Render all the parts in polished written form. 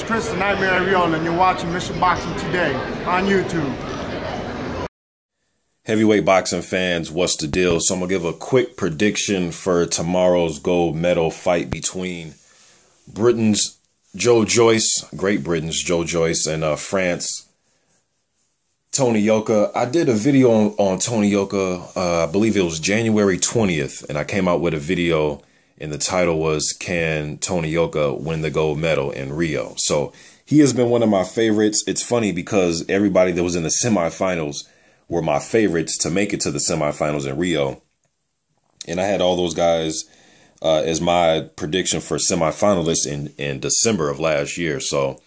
Chris the Nightmare Ariola, and you're watching Mission Boxing Today on YouTube. Heavyweight boxing fans, what's the deal? So I'm going to give a quick prediction for tomorrow's gold medal fight between Britain's Joyce, Great Britain's Joyce, and France, Tony Yoka. I did a video on Tony Yoka, I believe it was January 20th, and I came out with a video, and the title was, Can Tony Yoka Win the Gold Medal in Rio? So he has been one of my favorites. It's funny because everybody that was in the semifinals were my favorites to make it to the semifinals in Rio. And I had all those guys as my prediction for semifinalists in December of last year. So,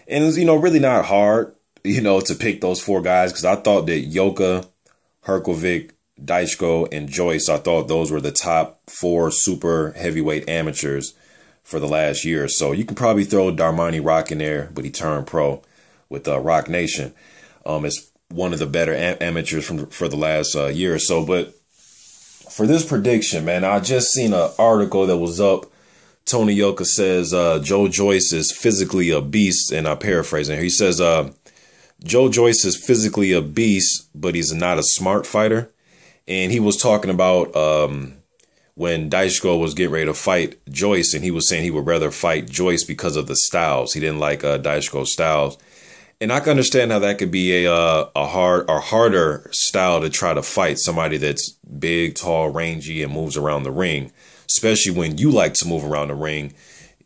and it was, really not hard, to pick those four guys, because I thought that Yoka, HRGOVIC, DYCHKO, and Joyce, I thought those were the top four super heavyweight amateurs for the last year. So you can probably throw Darmani Rock in there, but he turned pro with Rock Nation. It's one of the better amateurs for the last year or so. But for this prediction, man, I just seen an article that was up. Tony Yoka says Joyce is physically a beast, and I'm paraphrasing. He says Joyce is physically a beast, but he's not a smart fighter. And he was talking about when DYCHKO was getting ready to fight Joyce, and he was saying he would rather fight Joyce because of the styles. He didn't like DYCHKO's styles. And I can understand how that could be a harder style to try to fight somebody that's big, tall, rangy, and moves around the ring, especially when you like to move around the ring.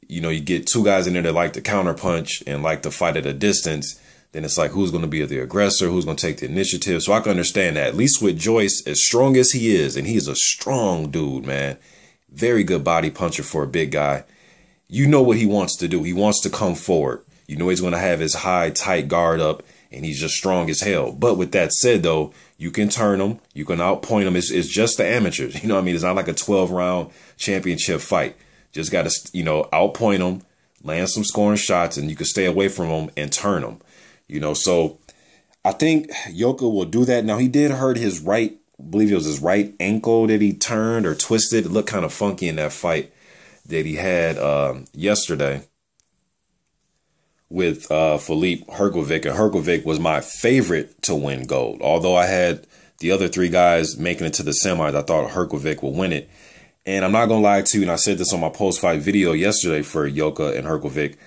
You get two guys in there that like to counterpunch and like to fight at a distance. Then it's like, who's going to be the aggressor? Who's going to take the initiative? So I can understand that. At least with Joyce, as strong as he is, and he's a strong dude, man, very good body puncher for a big guy. You know what he wants to do. He wants to come forward. He's going to have his high, tight guard up, and he's just strong as hell. But with that said, though, you can turn him. You can outpoint him. It's just the amateurs. You know what I mean? It's not like a 12-round championship fight. Just got to, outpoint him, land some scoring shots, and you can stay away from him and turn him. So I think Yoka will do that. Now, he did hurt his right, I believe it was his right ankle that he turned or twisted. It looked kind of funky in that fight that he had yesterday with FILIP, HRGOVIC, and HRGOVIC was my favorite to win gold. Although I had the other three guys making it to the semis, I thought HRGOVIC would win it. And I'm not going to lie to you, and I said this on my post-fight video yesterday for Yoka and HRGOVIC,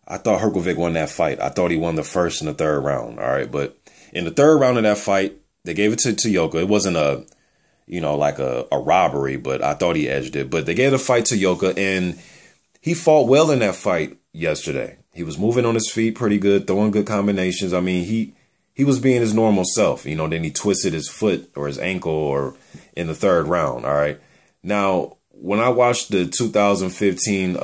I thought HRGOVIC won that fight. I thought he won the first and the third round, all right? But in the third round of that fight, they gave it to Yoka. It wasn't like a robbery, but I thought he edged it. But they gave the fight to Yoka, and he fought well in that fight yesterday. He was moving on his feet pretty good, throwing good combinations. I mean, he was being his normal self. Then he twisted his foot or his ankle or in the third round. All right. Now, when I watched the 2015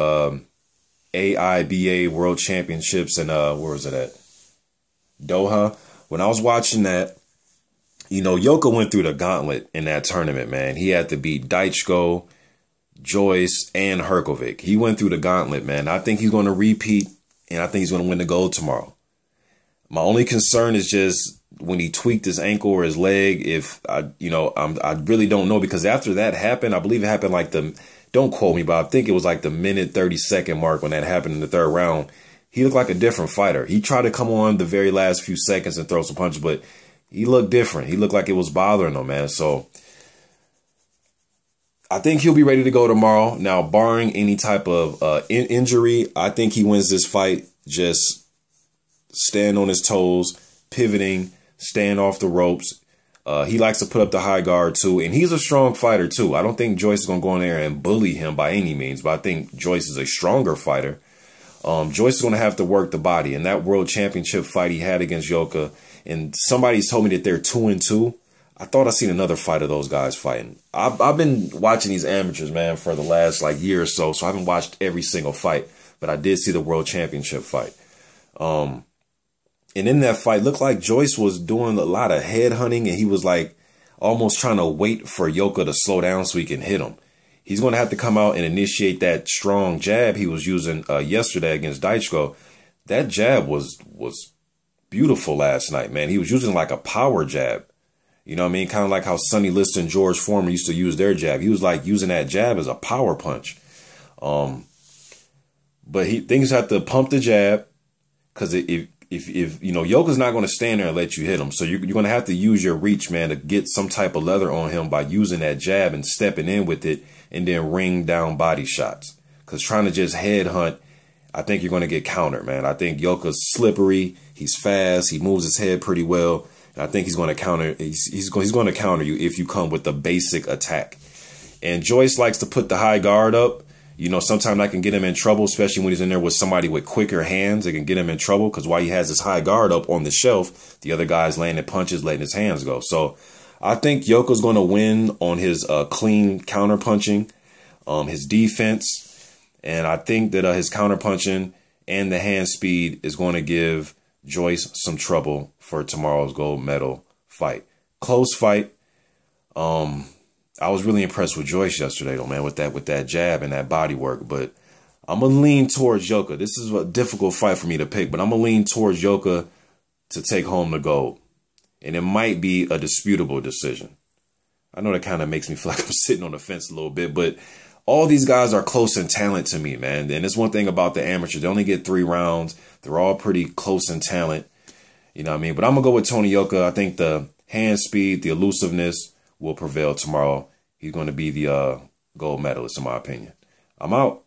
AIBA World Championships and where was it at? Doha. When I was watching that, Yoka went through the gauntlet in that tournament, man. He had to beat DYCHKO, Joyce, and HRGOVIC. He went through the gauntlet, man. I think he's going to repeat, and I think he's going to win the gold tomorrow. My only concern is just when he tweaked his ankle or his leg. If I really don't know, because after that happened, I believe it happened like don't quote me, but I think it was like the minute 30-second mark when that happened in the third round. He looked like a different fighter. He tried to come on the very last few seconds and throw some punches, but he looked different. He looked like it was bothering him, man. So I think he'll be ready to go tomorrow. Now, barring any type of injury, I think he wins this fight. Just stand on his toes, pivoting, stand off the ropes. He likes to put up the high guard, too. And he's a strong fighter, too. I don't think Joyce is going to go in there and bully him by any means, but I think Joyce is a stronger fighter. Joyce is going to have to work the body. In that world championship fight he had against Yoka, and somebody's told me that they're 2-2. I thought I seen another fight of those guys fighting. I've been watching these amateurs, man, for the last year or so. So I haven't watched every single fight, but I did see the world championship fight. And in that fight, looked like Joyce was doing a lot of head hunting, and he was almost trying to wait for Yoka to slow down so he can hit him. He's going to have to come out and initiate that strong jab he was using yesterday against DYCHKO. That jab was beautiful last night, man. He was using like a power jab. You know what I mean? Kind of like how Sonny Liston and George Foreman used to use their jab. He was like using that jab as a power punch. But things have to pump the jab, Because if you know, Yoka's not going to stand there and let you hit him. So you're going to have to use your reach, man, to get some type of leather on him by using that jab and stepping in with it and then ring down body shots. Because trying to just head hunt, I think you're going to get countered, man. I think Yoka's slippery. He's fast. He moves his head pretty well. And I think he's going to counter. He's going to counter you if you come with the basic attack. And Joyce likes to put the high guard up. You know, sometimes I can get him in trouble, especially when he's in there with somebody with quicker hands. It can get him in trouble because while he has his high guard up on the shelf, the other guy's landing punches, letting his hands go. So I think Yoka's going to win on his clean counter punching, his defense. And I think that his counter punching and the hand speed is going to give Joyce some trouble for tomorrow's gold medal fight. Close fight. I was really impressed with Joyce yesterday, though, man, with that jab and that body work. But I'm going to lean towards Yoka. This is a difficult fight for me to pick, but I'm going to lean towards Yoka to take home the gold. And it might be a disputable decision. I know that kind of makes me feel like I'm sitting on the fence a little bit, but all these guys are close in talent to me, man. And it's one thing about the amateurs. They only get 3 rounds. They're all pretty close in talent. You know what I mean? But I'm going to go with Tony Yoka. I think the hand speed, the elusiveness will prevail tomorrow. He's going to be the gold medalist, in my opinion. I'm out.